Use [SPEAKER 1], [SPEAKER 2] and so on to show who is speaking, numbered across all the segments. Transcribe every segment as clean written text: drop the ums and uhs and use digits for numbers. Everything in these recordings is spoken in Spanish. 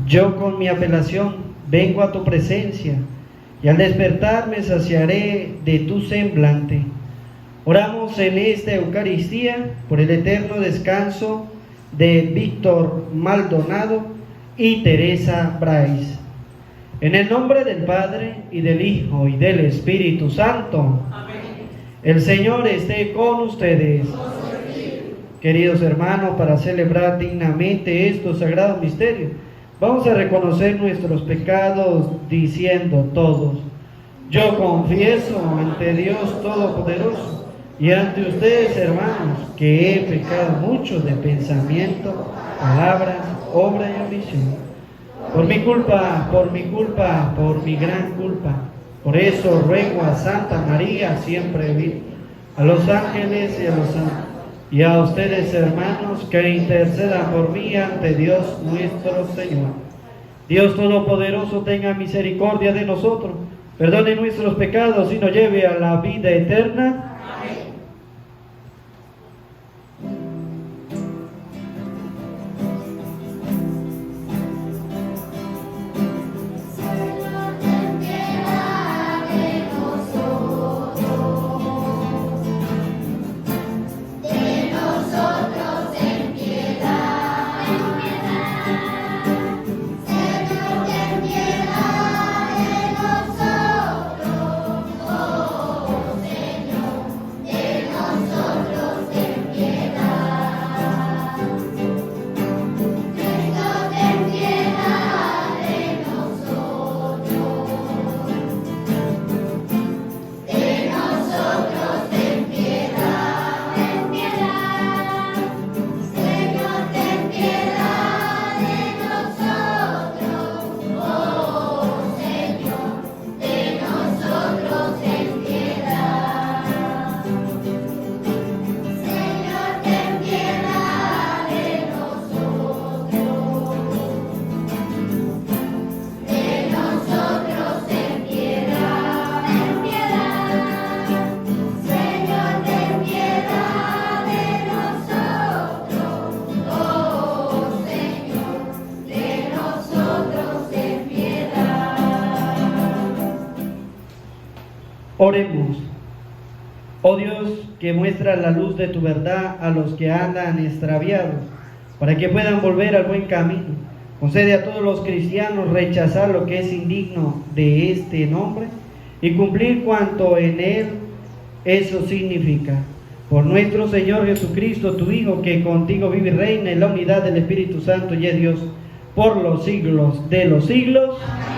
[SPEAKER 1] Yo con mi apelación vengo a tu presencia, y al despertar me saciaré de tu semblante. Oramos en esta Eucaristía por el eterno descanso de Víctor Maldonado y Teresa Brais. En el nombre del Padre, y del Hijo, y del Espíritu Santo.
[SPEAKER 2] Amén.
[SPEAKER 1] El Señor esté con ustedes. Queridos hermanos, para celebrar dignamente estos sagrados misterios, vamos a reconocer nuestros pecados diciendo todos: yo confieso ante Dios Todopoderoso y ante ustedes, hermanos, que he pecado mucho de pensamiento, palabra, obra y omisión. Por mi culpa, por mi gran culpa. Por eso ruego a Santa María, siempre Virgen, a los ángeles y a los santos, y a ustedes, hermanos, que intercedan por mí ante Dios nuestro Señor. Dios Todopoderoso tenga misericordia de nosotros, perdone nuestros pecados y nos lleve a la vida eterna. Oremos. Oh Dios, que muestra la luz de tu verdad a los que andan extraviados, para que puedan volver al buen camino. Concede a todos los cristianos rechazar lo que es indigno de este nombre y cumplir cuanto en él eso significa. Por nuestro Señor Jesucristo, tu Hijo, que contigo vive y reina en la unidad del Espíritu Santo y es Dios por los siglos de los siglos. Amén.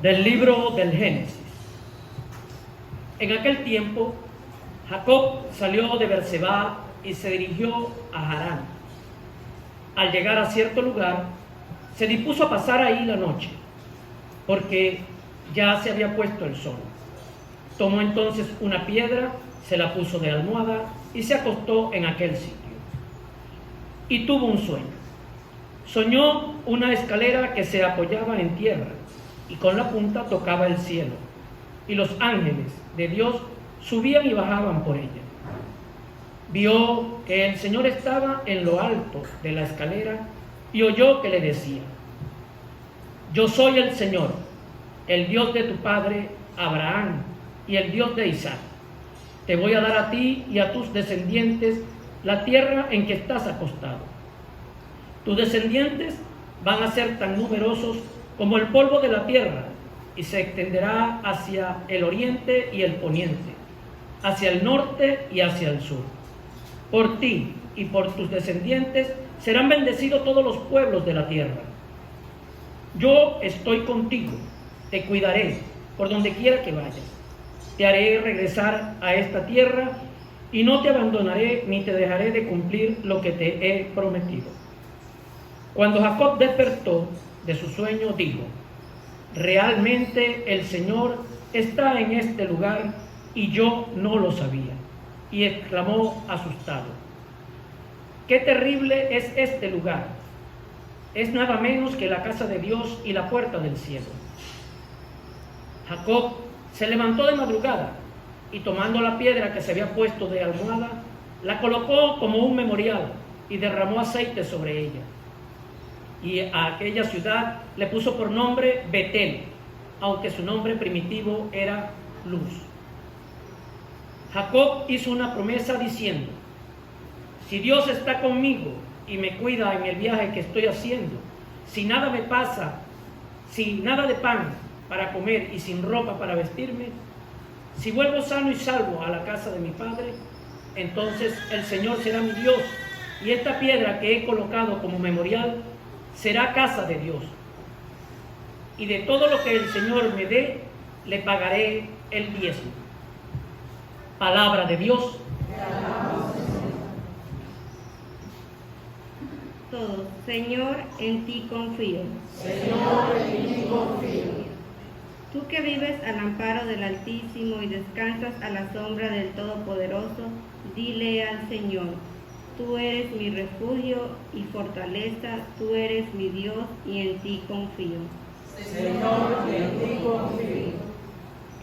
[SPEAKER 2] Del libro del Génesis. En aquel tiempo, Jacob salió de Berseba y se dirigió a Harán. Al llegar a cierto lugar, se dispuso a pasar ahí la noche, porque ya se había puesto el sol. Tomó entonces una piedra, se la puso de almohada y se acostó en aquel sitio. Y tuvo un sueño. Soñó una escalera que se apoyaba en tierra y con la punta tocaba el cielo, y los ángeles de Dios subían y bajaban por ella. Vio que el Señor estaba en lo alto de la escalera y oyó que le decía: yo soy el Señor, el Dios de tu padre Abraham y el Dios de Isaac. Te voy a dar a ti y a tus descendientes la tierra en que estás acostado. Tus descendientes van a ser tan numerosos como el polvo de la tierra, y se extenderá hacia el oriente y el poniente, hacia el norte y hacia el sur. Por ti y por tus descendientes serán bendecidos todos los pueblos de la tierra. Yo estoy contigo, te cuidaré por donde quiera que vayas. Te haré regresar a esta tierra y no te abandonaré ni te dejaré de cumplir lo que te he prometido. Cuando Jacob despertó de su sueño, dijo: realmente el Señor está en este lugar y yo no lo sabía. Y exclamó asustado: ¡qué terrible es este lugar! Es nada menos que la casa de Dios y la puerta del cielo. Jacob se levantó de madrugada y, tomando la piedra que se había puesto de almohada, la colocó como un memorial y derramó aceite sobre ella. Y a aquella ciudad le puso por nombre Betel, aunque su nombre primitivo era Luz. Jacob hizo una promesa diciendo: si Dios está conmigo y me cuida en el viaje que estoy haciendo, si nada me pasa, sin nada de pan para comer y sin ropa para vestirme, si vuelvo sano y salvo a la casa de mi padre, entonces el Señor será mi Dios, y esta piedra que he colocado como memorial será casa de Dios. Y de todo lo que el Señor me dé, le pagaré el diezmo. Palabra de Dios.
[SPEAKER 3] Todos: Señor, en ti confío.
[SPEAKER 4] Señor, en ti confío.
[SPEAKER 3] Tú que vives al amparo del Altísimo y descansas a la sombra del Todopoderoso, dile al Señor: tú eres mi refugio y fortaleza, tú eres mi Dios y en ti confío.
[SPEAKER 4] Señor, en ti confío.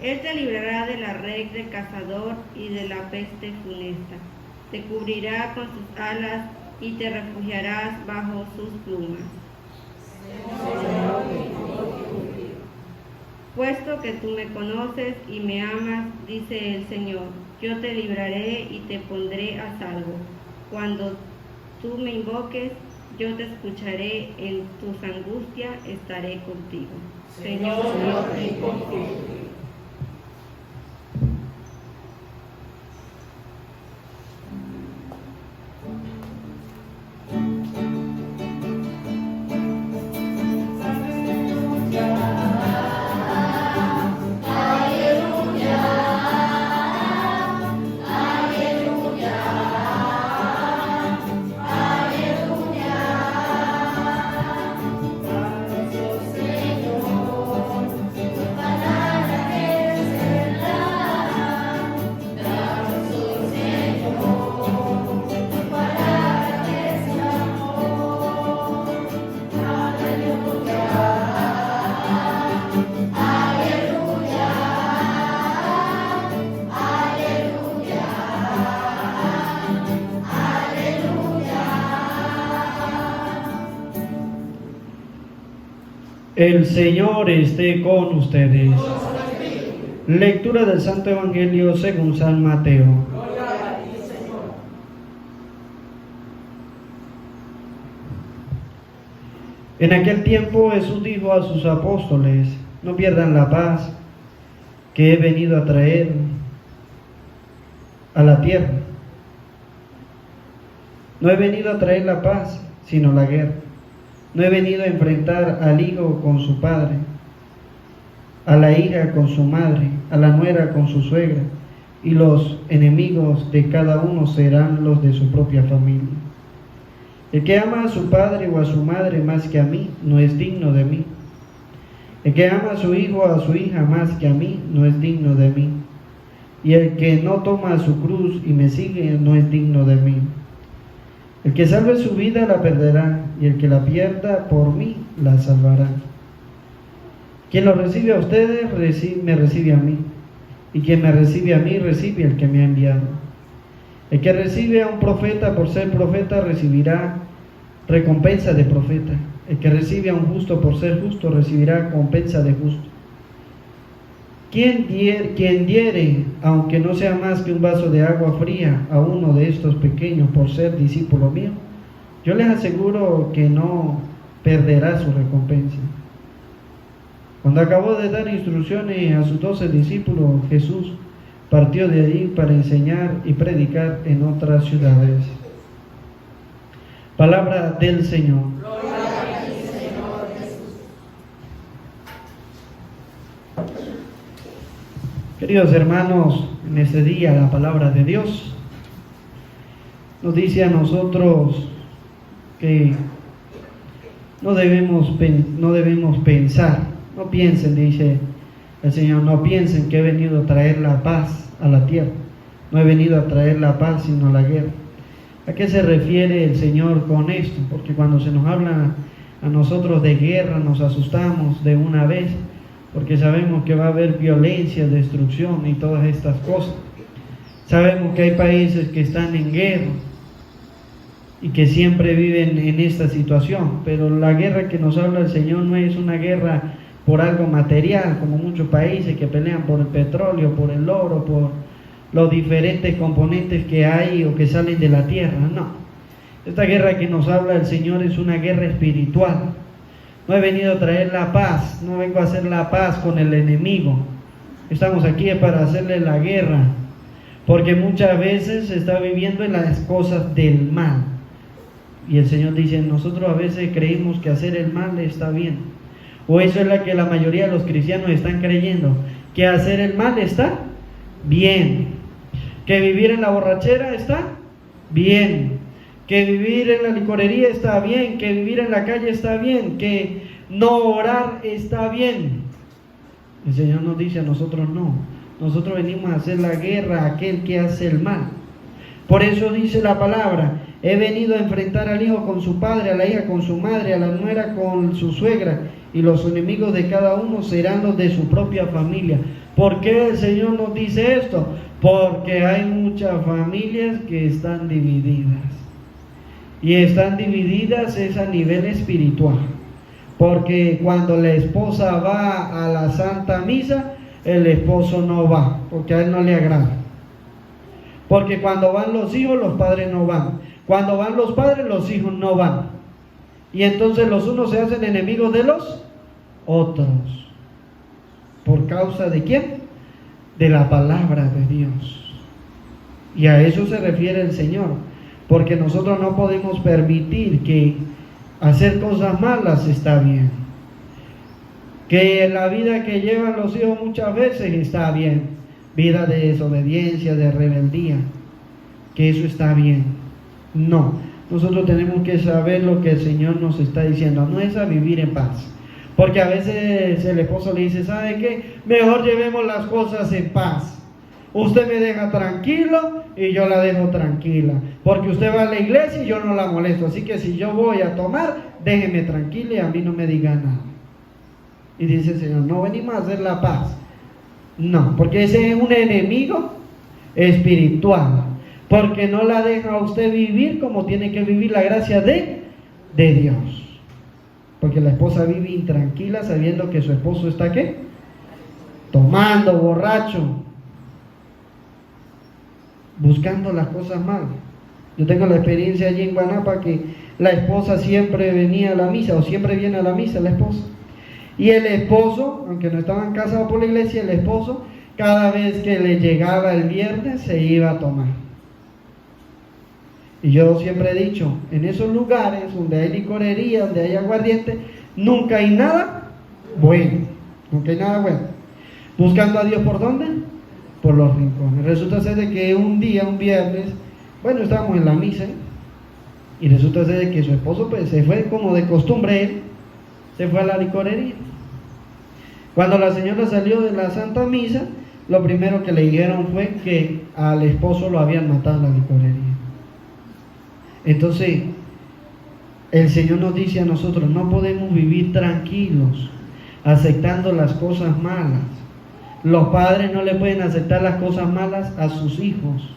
[SPEAKER 3] Él te librará de la red del cazador y de la peste funesta. Te cubrirá con sus alas y te refugiarás bajo sus plumas.
[SPEAKER 4] Señor, en ti confío.
[SPEAKER 3] Puesto que tú me conoces y me amas, dice el Señor, yo te libraré y te pondré a salvo. Cuando tú me invoques, yo te escucharé, en tus angustias estaré contigo.
[SPEAKER 4] Señor, en ti confío.
[SPEAKER 1] El Señor esté con ustedes. Lectura del Santo Evangelio según San Mateo. En aquel tiempo Jesús dijo a sus apóstoles: no pierdan la paz que he venido a traer a la tierra. No he venido a traer la paz, sino la guerra. No he venido a enfrentar al hijo con su padre, a la hija con su madre, a la nuera con su suegra, y los enemigos de cada uno serán los de su propia familia. El que ama a su padre o a su madre más que a mí, no es digno de mí. El que ama a su hijo o a su hija más que a mí, no es digno de mí. Y el que no toma su cruz y me sigue, no es digno de mí. El que salve su vida la perderá, y el que la pierda por mí la salvará. Quien lo recibe a ustedes, me recibe a mí, y quien me recibe a mí, recibe al que me ha enviado. El que recibe a un profeta por ser profeta, recibirá recompensa de profeta. El que recibe a un justo por ser justo, recibirá recompensa de justo. Quien diere, aunque no sea más que un vaso de agua fría, a uno de estos pequeños por ser discípulo mío, yo les aseguro que no perderá su recompensa. Cuando acabó de dar instrucciones a sus 12 discípulos, Jesús partió de allí para enseñar y predicar en otras ciudades. Palabra del Señor.
[SPEAKER 4] Gloria a ti, Señor Jesús.
[SPEAKER 1] Queridos hermanos, en este día la palabra de Dios nos dice a nosotros que no debemos pensar No piensen, dice el Señor, no piensen que he venido a traer la paz a la tierra. No he venido a traer la paz, sino la guerra. ¿A qué se refiere el Señor con esto? Porque cuando se nos habla a nosotros de guerra, nos asustamos de una vez, porque sabemos que va a haber violencia, destrucción y todas estas cosas. Sabemos que hay países que están en guerra y que siempre viven en esta situación, pero la guerra que nos habla el Señor no es una guerra por algo material, como muchos países que pelean por el petróleo, por el oro, por los diferentes componentes que hay o que salen de la tierra. No, esta guerra que nos habla el Señor es una guerra espiritual. No he venido a traer la paz, no vengo a hacer la paz con el enemigo. Estamos aquí para hacerle la guerra, porque muchas veces se está viviendo en las cosas del mal. Y el Señor dice, nosotros a veces creemos que hacer el mal está bien. O eso es lo que la mayoría de los cristianos están creyendo, que hacer el mal está bien, que vivir en la borrachera está bien, que vivir en la licorería está bien, que vivir en la calle está bien, que no orar está bien. El Señor nos dice a nosotros no, nosotros venimos a hacer la guerra a aquel que hace el mal. Por eso dice la palabra, he venido a enfrentar al hijo con su padre, a la hija con su madre, a la nuera con su suegra, y los enemigos de cada uno serán los de su propia familia. ¿Por qué el Señor nos dice esto? Porque hay muchas familias que están divididas. Y están divididas es a nivel espiritual. Porque cuando la esposa va a la Santa Misa, el esposo no va, porque a él no le agrada. Porque cuando van los hijos, los padres no van. Cuando van los padres, los hijos no van. Y entonces los unos se hacen enemigos de los otros. ¿Por causa de quién? De la palabra de Dios. Y a eso se refiere el Señor. Porque nosotros no podemos permitir que hacer cosas malas está bien. Que la vida que llevan los hijos muchas veces está bien. Vida de desobediencia, de rebeldía. Que eso está bien. No. Nosotros tenemos que saber lo que el Señor nos está diciendo. No es a vivir en paz. Porque a veces el esposo le dice, ¿sabe qué? Mejor llevemos las cosas en paz. Usted me deja tranquilo y yo la dejo tranquila. Porque usted va a la iglesia y yo no la molesto. Así que si yo voy a tomar, déjeme tranquila y a mí no me diga nada. Y dice el Señor, no venimos a hacer la paz. No, porque ese es un enemigo espiritual. Porque no la deja a usted vivir como tiene que vivir la gracia de Dios. Porque la esposa vive intranquila sabiendo que su esposo está ¿qué? Tomando, borracho, buscando las cosas malas. Yo tengo la experiencia allí en Guanapa que la esposa siempre venía a la misa, o siempre viene a la misa la esposa. Y el esposo, aunque no estaban casados por la iglesia, el esposo, cada vez que le llegaba el viernes, se iba a tomar. Y yo siempre he dicho, en esos lugares donde hay licorería, donde hay aguardiente, nunca hay nada bueno. Nunca hay nada bueno. Buscando a Dios, ¿por dónde? Por los rincones. Resulta ser de que un día, un viernes, bueno, estábamos en la misa, y resulta ser de que su esposo pues se fue como de costumbre, él se fue a la licorería. Cuando la señora salió de la Santa Misa, lo primero que le dijeron fue que al esposo lo habían matado en la licorería. Entonces, el Señor nos dice a nosotros, no podemos vivir tranquilos, aceptando las cosas malas. Los padres no le pueden aceptar las cosas malas a sus hijos.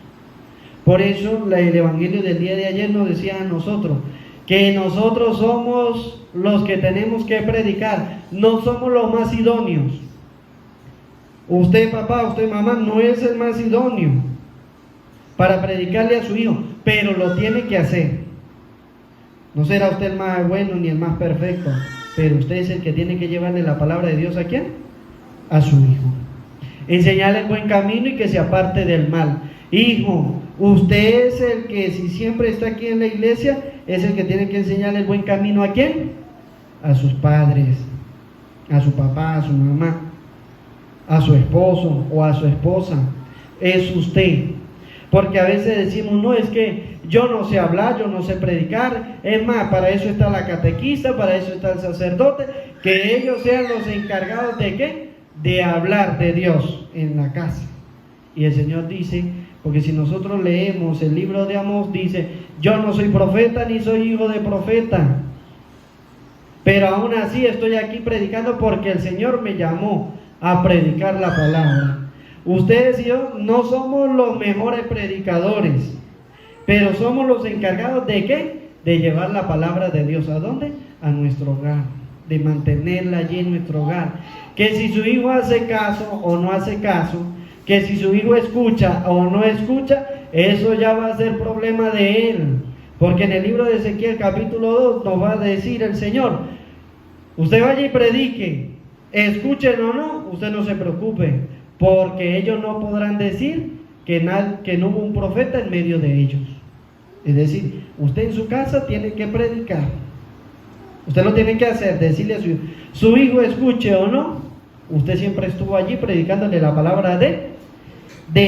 [SPEAKER 1] Por eso el Evangelio del día de ayer nos decía a nosotros, que nosotros somos los que tenemos que predicar, no somos los más idóneos. Usted, papá, usted, mamá, no es el más idóneo para predicarle a su hijo, pero lo tiene que hacer. No será usted el más bueno ni el más perfecto, pero usted es el que tiene que llevarle la palabra de Dios ¿a quién? A su hijo. Enseñarle el buen camino y que se aparte del mal. Hijo, usted es el que, si siempre está aquí en la iglesia, es el que tiene que enseñarle el buen camino ¿a quién? A sus padres, a su papá, a su mamá, a su esposo o a su esposa. Es usted. Porque a veces decimos, no, es que yo no sé hablar, yo no sé predicar. Es más, para eso está la catequista, para eso está el sacerdote, que ellos sean los encargados de ¿qué? De hablar de Dios en la casa. Y el Señor dice, porque si nosotros leemos el libro de Amós, dice, yo no soy profeta ni soy hijo de profeta, pero aún así estoy aquí predicando porque el Señor me llamó a predicar la palabra. Ustedes y yo no somos los mejores predicadores, pero somos los encargados de ¿qué? De llevar la palabra de Dios. ¿A dónde? A nuestro hogar, de mantenerla allí en nuestro hogar. Que si su hijo hace caso o no hace caso, que si su hijo escucha o no escucha, eso ya va a ser problema de él. Porque en el libro de Ezequiel capítulo 2 nos va a decir el Señor, usted vaya y predique, escuchen o no, usted no se preocupe, porque ellos no podrán decir que no hubo un profeta en medio de ellos. Es decir, usted en su casa tiene que predicar. Usted lo tiene que hacer, decirle a su hijo escuche o no, usted siempre estuvo allí predicándole la palabra de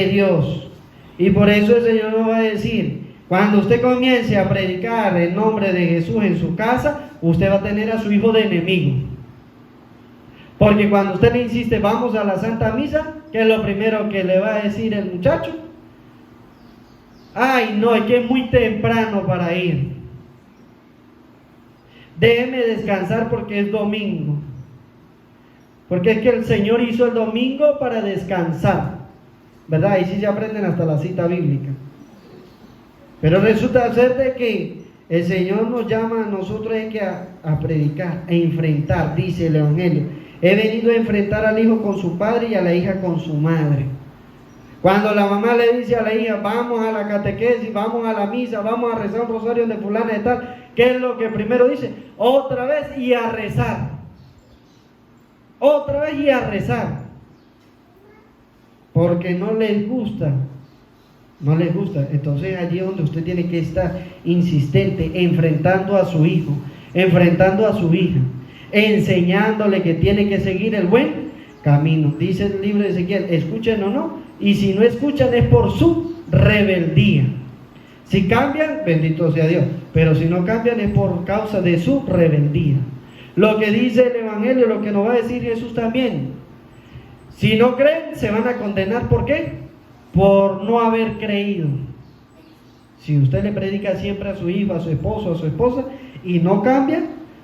[SPEAKER 1] Dios. Y por eso el Señor nos va a decir, cuando usted comience a predicar el nombre de Jesús en su casa, usted va a tener a su hijo de enemigo. Porque cuando usted le insiste, vamos a la Santa Misa, ¿qué es lo primero que le va a decir el muchacho? Ay, no, es que es muy temprano para ir. Déjeme descansar porque es domingo. Porque es que el Señor hizo el domingo para descansar, ¿verdad? Ahí sí se aprenden hasta la cita bíblica. Pero resulta ser de que el Señor nos llama a nosotros a predicar, a enfrentar, dice el Evangelio. He venido a enfrentar al hijo con su padre y a la hija con su madre. Cuando la mamá le dice a la hija, vamos a la catequesis, vamos a la misa, vamos a rezar un rosario de fulana de tal, ¿qué es lo que primero dice? Otra vez y a rezar. Otra vez y a rezar. Porque no les gusta. No les gusta. Entonces allí es donde usted tiene que estar insistente, enfrentando a su hijo, enfrentando a su hija, enseñándole que tiene que seguir el buen camino. Dice el libro de Ezequiel, escuchen o no, y si no escuchan es por su rebeldía. Si cambian, bendito sea Dios, pero si no cambian es por causa de su rebeldía. Lo que dice el Evangelio, lo que nos va a decir Jesús también, si no creen, se van a condenar. ¿Por qué? Por no haber creído. Si usted le predica siempre a su hijo, a su esposo, a su esposa, y no cambia,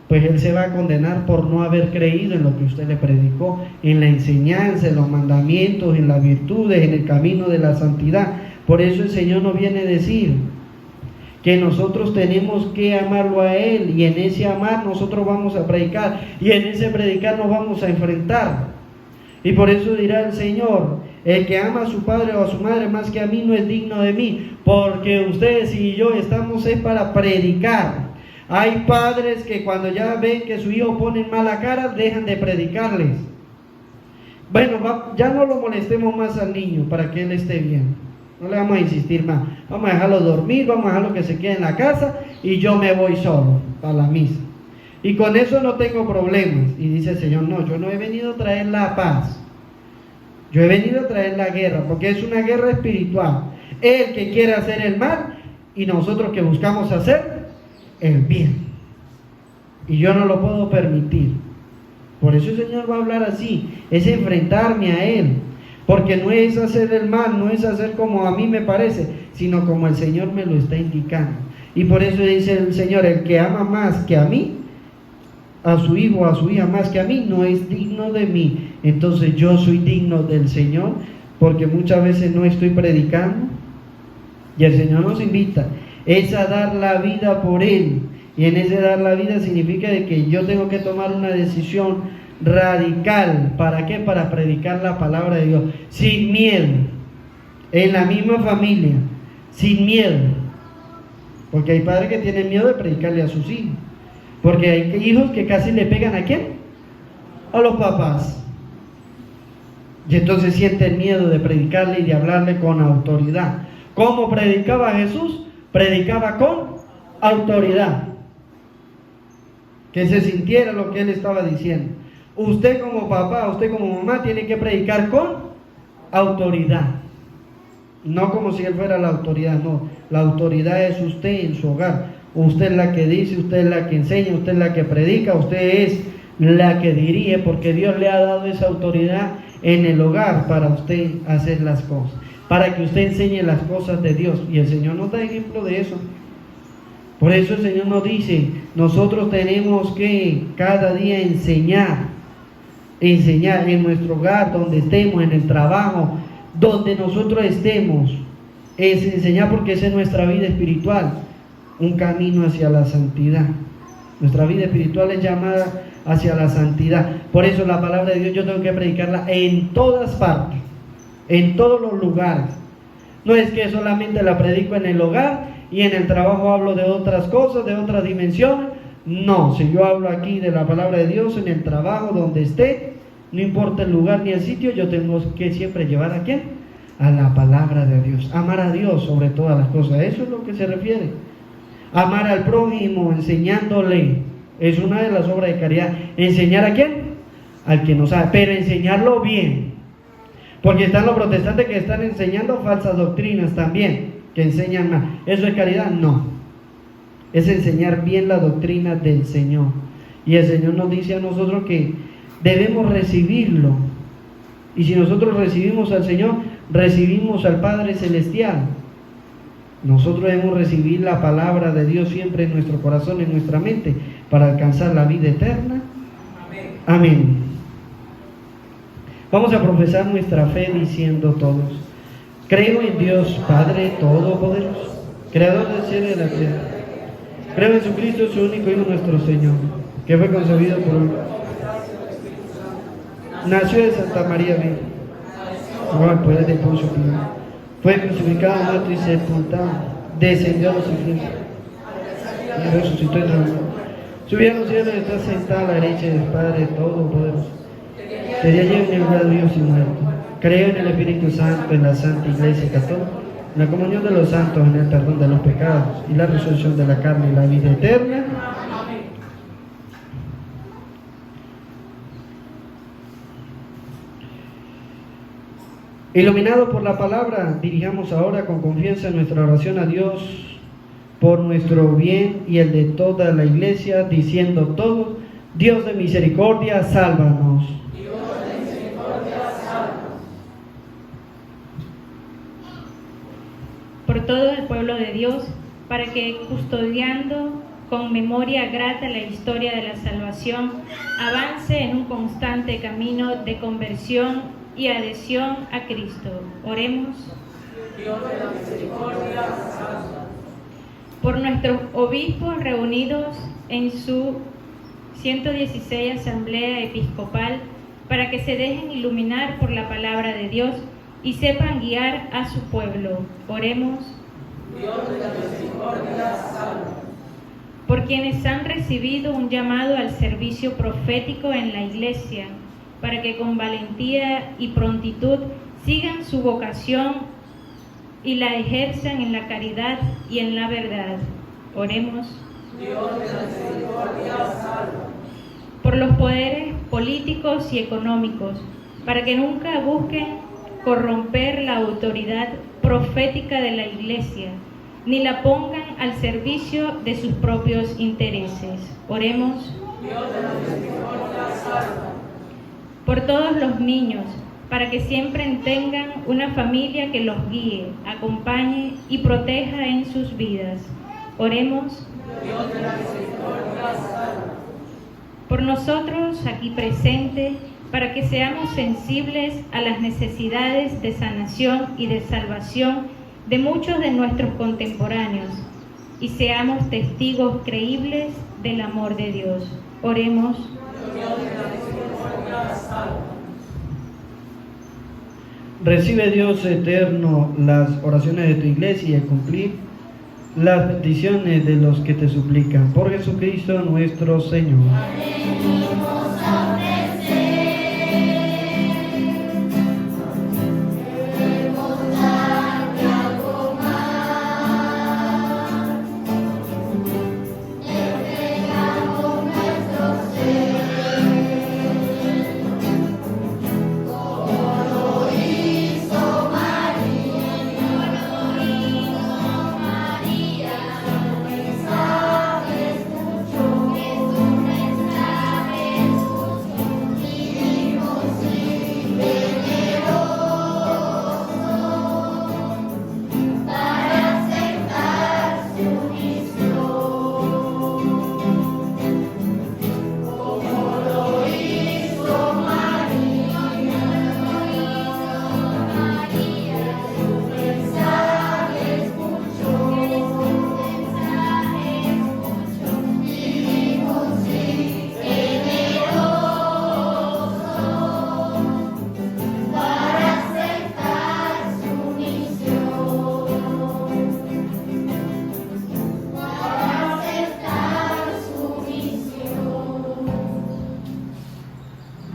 [SPEAKER 1] pues él se va a condenar por no haber creído en lo que usted le predicó, en la enseñanza, en los mandamientos, en las virtudes, en el camino de la santidad. Por eso el Señor nos viene a decir que nosotros tenemos que amarlo a Él, y en ese amar nosotros vamos a predicar, y en ese predicar nos vamos a enfrentar. Y por eso dirá el Señor, el que ama a su padre o a su madre más que a mí no es digno de mí, porque ustedes y yo estamos para predicar. Hay padres que cuando ya ven que su hijo pone mala cara, dejan de predicarles. Bueno, ya no lo molestemos más al niño para que él esté bien. No le vamos a insistir más. Vamos a dejarlo dormir, vamos a dejarlo que se quede en la casa y yo me voy solo para la misa. Y con eso no tengo problemas. Y dice el Señor, no, yo no he venido a traer la paz. Yo he venido a traer la guerra, porque es una guerra espiritual. Él que quiere hacer el mal y nosotros que buscamos hacer el bien. Y yo no lo puedo permitir. Por eso el Señor va a hablar así, es enfrentarme a Él. Porque no es hacer el mal, no es hacer como a mí me parece, sino como el Señor me lo está indicando. Y por eso dice el Señor, el que ama más que a mí, a su hijo, a su hija más que a mí, no es digno de mí. Entonces yo soy digno del Señor, porque muchas veces no estoy predicando. Y el Señor nos invita, es a dar la vida por Él. Y en ese dar la vida significa de que yo tengo que tomar una decisión radical. ¿Para qué? Para predicar la palabra de Dios sin miedo, en la misma familia, sin miedo. Porque hay padres que tienen miedo de predicarle a sus hijos, porque hay hijos que casi le pegan ¿a quién? A los papás. Y entonces sienten miedo de predicarle y de hablarle con autoridad. ¿Cómo predicaba Jesús? Predicaba con autoridad, que se sintiera lo que Él estaba diciendo. Usted como papá, usted como mamá tiene que predicar con autoridad. No como si él fuera la autoridad, no. La autoridad es usted en su hogar. Usted es la que dice, usted es la que enseña, usted es la que predica, usted es la que dirige, porque Dios le ha dado esa autoridad en el hogar para usted hacer las cosas, para que usted enseñe las cosas de Dios. Y el Señor nos da ejemplo de eso. Por eso el Señor nos dice, nosotros tenemos que cada día enseñar en nuestro hogar, donde estemos, en el trabajo, donde nosotros estemos, es enseñar, porque esa es nuestra vida espiritual, un camino hacia la santidad. Nuestra vida espiritual es llamada hacia la santidad. Por eso la palabra de Dios yo tengo que predicarla en todas partes, en todos los lugares. No es que solamente la predico en el hogar y en el trabajo hablo de otras cosas, de otras dimensiones. No, si yo hablo aquí de la palabra de Dios en el trabajo, donde esté, no importa el lugar ni el sitio, yo tengo que siempre llevar ¿a quién? A la palabra de Dios. Amar a Dios sobre todas las cosas. Eso es lo que se refiere. Amar al prójimo, enseñándole. Es una de las obras de caridad. ¿Enseñar a quién? Al que no sabe. Pero enseñarlo bien. Porque están los protestantes que están enseñando falsas doctrinas también, que enseñan mal. ¿Eso es caridad? No. Es enseñar bien la doctrina del Señor. Y el Señor nos dice a nosotros que debemos recibirlo. Y si nosotros recibimos al Señor, recibimos al Padre Celestial. Nosotros debemos recibir la palabra de Dios siempre en nuestro corazón, en nuestra mente, para alcanzar la vida eterna. Amén. Vamos a profesar nuestra fe diciendo todos: creo en Dios Padre Todopoderoso, Creador del cielo y de la tierra. Creo en Jesucristo, su único Hijo, nuestro Señor, que fue concebido por él. Nació de Santa María Virgen, bajo el poder de Poncio Pilato. Fue crucificado, muerto y sepultado. Descendió a los infiernos y resucitó entre los muertos. Subió a los cielos y está sentado a la derecha del Padre Todopoderoso. Que de allí viene el lugar de Dios y muerto. Creo en el Espíritu Santo, en la Santa Iglesia Católica, en la comunión de los santos, en el perdón de los pecados y la resurrección de la carne y la vida eterna. Iluminado por la palabra, dirijamos ahora con confianza nuestra oración a Dios por nuestro bien y el de toda la iglesia, diciendo todos: Dios de misericordia, sálvanos.
[SPEAKER 4] Dios de misericordia, sálvanos.
[SPEAKER 5] Por todo el pueblo de Dios, para que, custodiando con memoria grata la historia de la salvación, avance en un constante camino de conversión y adhesión a Cristo. Oremos.
[SPEAKER 4] Dios de la misericordia, sálvanos.
[SPEAKER 5] Por nuestros obispos reunidos en su 116 Asamblea Episcopal, para que se dejen iluminar por la palabra de Dios y sepan guiar a su pueblo. Oremos.
[SPEAKER 4] Dios de la misericordia, sálvanos.
[SPEAKER 5] Por quienes han recibido un llamado al servicio profético en la Iglesia, para que con valentía y prontitud sigan su vocación y la ejerzan en la caridad y en la verdad. Oremos.
[SPEAKER 4] Dios de la misericordia, sálvanos.
[SPEAKER 5] Por los poderes políticos y económicos, para que nunca busquen corromper la autoridad profética de la Iglesia, ni la pongan al servicio de sus propios intereses. Oremos.
[SPEAKER 4] Dios de la misericordia, sálvanos.
[SPEAKER 5] Por todos los niños, para que siempre tengan una familia que los guíe, acompañe y proteja en sus vidas. Oremos.
[SPEAKER 4] Dios de la misericordia, sálvanos.
[SPEAKER 5] Por nosotros aquí presentes, para que seamos sensibles a las necesidades de sanación y de salvación de muchos de nuestros contemporáneos y seamos testigos creíbles del amor de Dios. Oremos.
[SPEAKER 4] Dios de la misericordia, sálvanos.
[SPEAKER 1] Recibe, Dios eterno, las oraciones de tu iglesia y cumplir las peticiones de los que te suplican. Por Jesucristo nuestro Señor.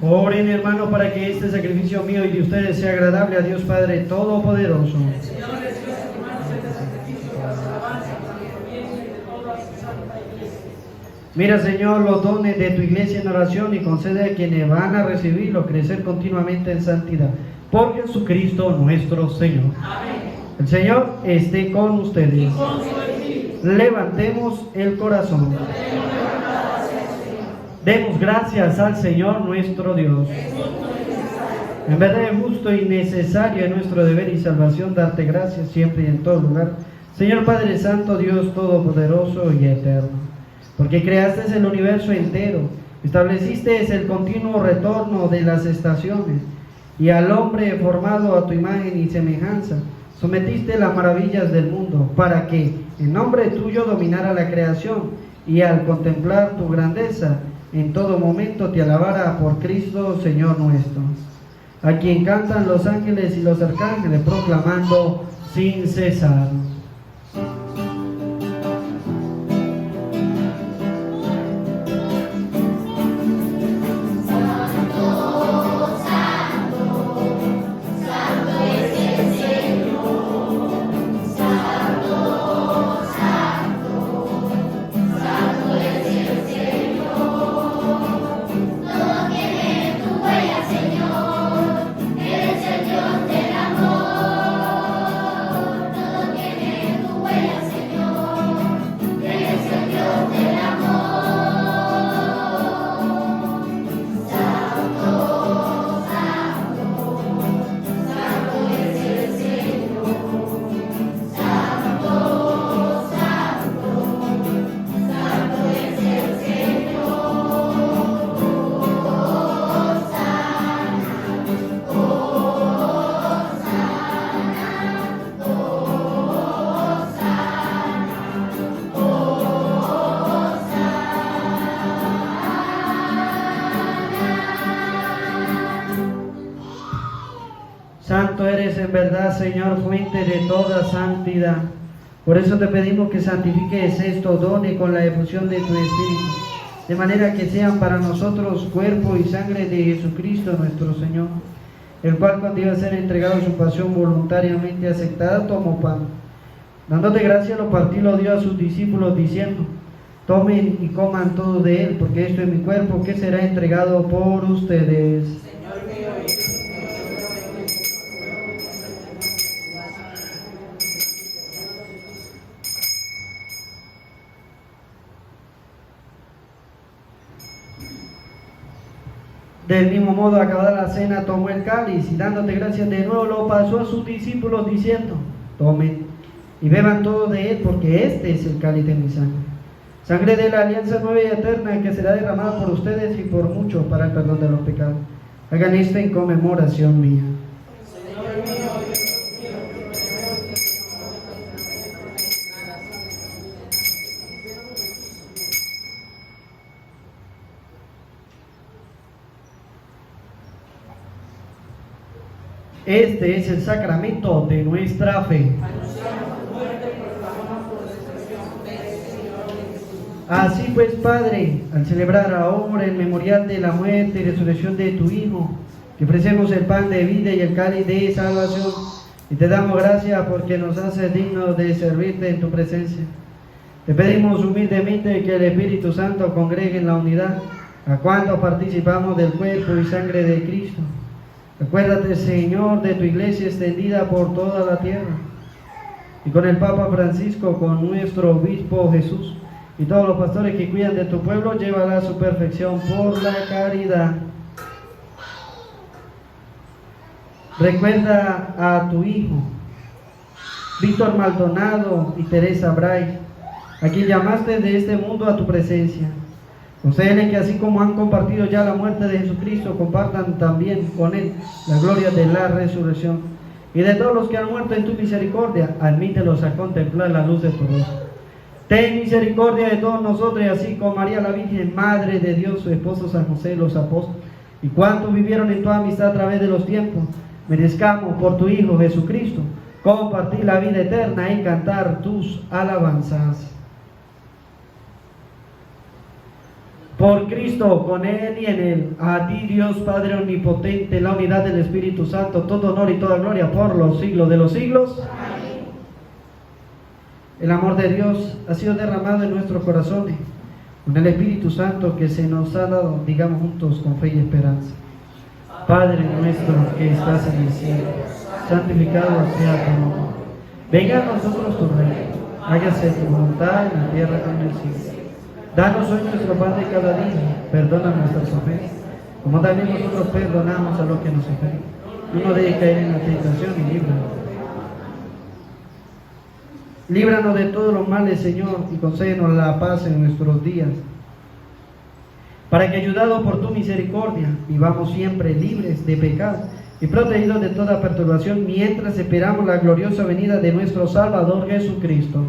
[SPEAKER 1] Oren, hermano, para que este sacrificio mío y de ustedes sea agradable a Dios Padre Todopoderoso. Mira, Señor, los dones de tu iglesia en oración y concede a quienes van a recibirlo crecer continuamente en santidad. Por Jesucristo nuestro Señor.
[SPEAKER 2] Amén.
[SPEAKER 1] El Señor esté con ustedes.
[SPEAKER 2] Y con su espíritu.
[SPEAKER 1] Levantemos el corazón. Demos gracias al Señor nuestro Dios. En verdad es justo y necesario en nuestro deber y salvación darte gracias siempre y en todo lugar, Señor Padre Santo, Dios Todopoderoso y Eterno. Porque creaste el universo entero, estableciste el continuo retorno de las estaciones, y al hombre formado a tu imagen y semejanza, sometiste las maravillas del mundo, para que en nombre tuyo dominara la creación, y al contemplar tu grandeza, en todo momento te alabara por Cristo, Señor nuestro, a quien cantan los ángeles y los arcángeles, proclamando sin cesar. Santo eres en verdad, Señor, fuente de toda santidad. Por eso te pedimos que santifiques estos dones con la efusión de tu Espíritu, de manera que sean para nosotros cuerpo y sangre de Jesucristo nuestro Señor, el cual cuando iba a ser entregado su pasión voluntariamente aceptada, tomó pan. Dándote gracia, lo partió y lo dio a sus discípulos, diciendo: tomen y coman todos de él, porque esto es mi cuerpo que será entregado por ustedes. Del mismo modo, acabada la cena, tomó el cáliz y dándote gracias de nuevo lo pasó a sus discípulos, diciendo: tomen y beban todos de él, porque este es el cáliz de mi sangre, sangre de la alianza nueva y eterna, que será derramada por ustedes y por muchos para el perdón de los pecados. Hagan esto en conmemoración mía. Este es el sacramento de nuestra fe. Así pues, Padre, al celebrar ahora el memorial de la muerte y resurrección de tu Hijo, te ofrecemos el pan de vida y el cáliz de salvación, y te damos gracias porque nos haces dignos de servirte en tu presencia. Te pedimos humildemente que el Espíritu Santo congregue en la unidad a cuantos participamos del cuerpo y sangre de Cristo. Recuérdate, Señor, de tu iglesia extendida por toda la tierra, y con el Papa Francisco, con nuestro obispo Jesús, y todos los pastores que cuidan de tu pueblo, llévala a su perfección por la caridad. Recuerda a tu hijo, Víctor Maldonado y Teresa Bray, a quien llamaste de este mundo a tu presencia. Concédele que así como han compartido ya la muerte de Jesucristo, compartan también con él la gloria de la resurrección. Y de todos los que han muerto en tu misericordia, admítelos a contemplar la luz de tu rostro. Ten misericordia de todos nosotros, y así como María la Virgen, Madre de Dios, su esposo San José, los apóstoles, y cuantos vivieron en tu amistad a través de los tiempos, merezcamos por tu Hijo Jesucristo compartir la vida eterna y cantar tus alabanzas. Por Cristo, con Él y en Él, a ti Dios Padre Omnipotente, la unidad del Espíritu Santo, todo honor y toda gloria por los siglos de los siglos. Amén. El amor de Dios ha sido derramado en nuestros corazones, con el Espíritu Santo que se nos ha dado, digamos juntos con fe y esperanza. Padre nuestro que estás en el cielo, santificado sea tu nombre. Venga a nosotros tu reino, hágase tu voluntad en la tierra como en el cielo. Danos hoy nuestro pan de cada día, perdona nuestras ofensas, como también nosotros perdonamos a los que nos ofenden. No nos dejes caer en la tentación y líbranos. Líbranos de todos los males, Señor, y concédenos la paz en nuestros días, para que, ayudados por tu misericordia, vivamos siempre libres de pecado y protegidos de toda perturbación, mientras esperamos la gloriosa venida de nuestro Salvador Jesucristo.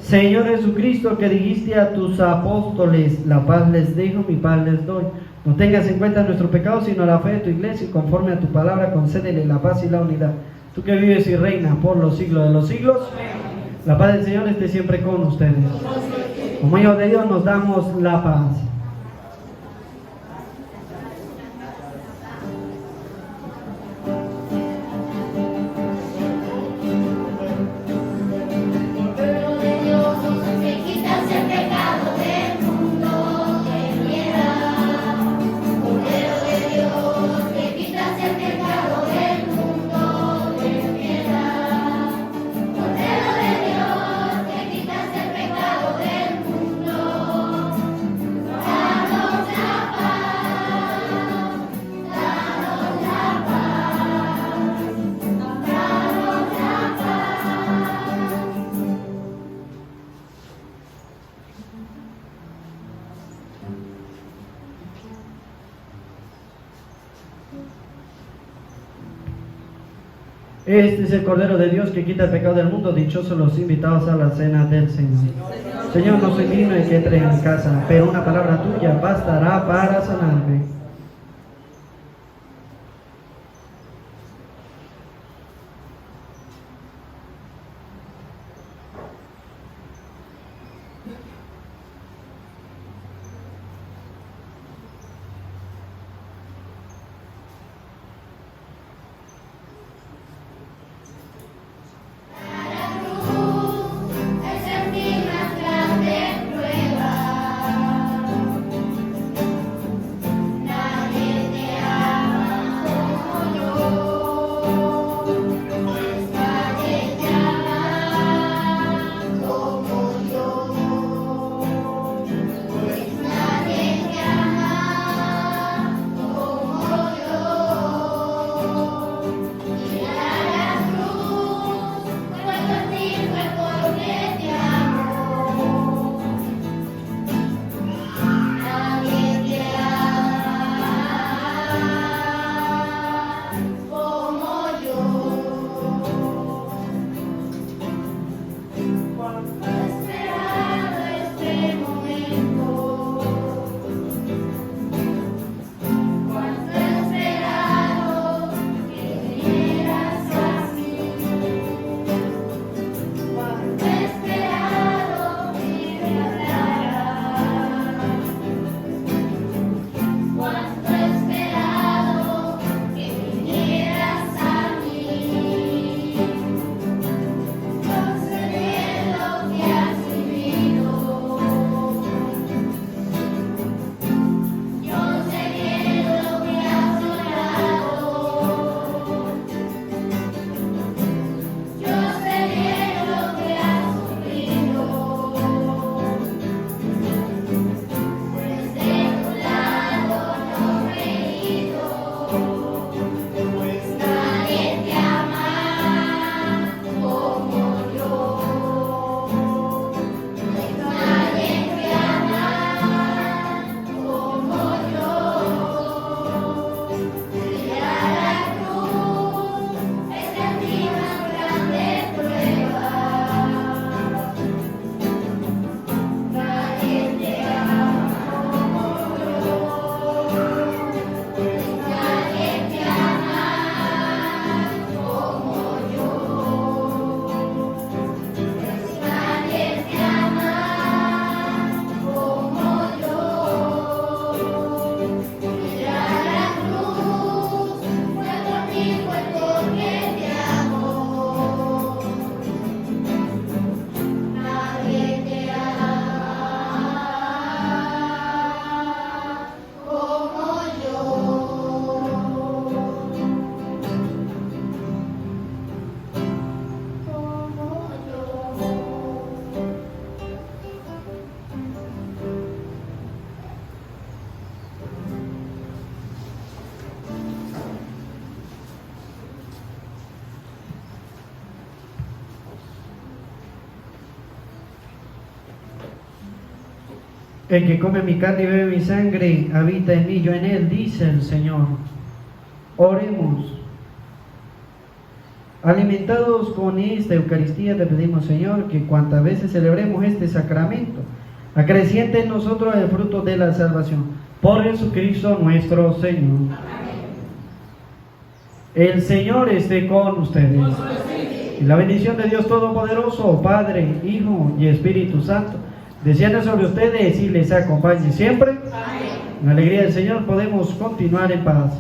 [SPEAKER 1] Señor Jesucristo, que dijiste a tus apóstoles, la paz les dejo, mi paz les doy. No tengas en cuenta nuestro pecado, sino la fe de tu iglesia, y conforme a tu palabra, concédele la paz y la unidad. Tú que vives y reinas por los siglos de los siglos, la paz del Señor esté siempre con ustedes. Como hijos de Dios nos damos la paz. Este es el Cordero de Dios que quita el pecado del mundo. Dichosos los invitados a la cena del Señor. Señor, no soy digno de que entre en mi casa, pero una palabra tuya bastará para sanarme.
[SPEAKER 6] Yeah.
[SPEAKER 1] El que come mi carne y bebe mi sangre habita en mí, yo en él, dice el Señor. Oremos. Alimentados con esta Eucaristía, te pedimos, Señor, que cuantas veces celebremos este sacramento, acreciente en nosotros el fruto de la salvación. Por Jesucristo nuestro Señor. El Señor esté con ustedes. Y la bendición de Dios Todopoderoso, Padre, Hijo y Espíritu Santo, descienda sobre ustedes y les acompañe siempre. En la alegría del Señor podemos continuar en paz.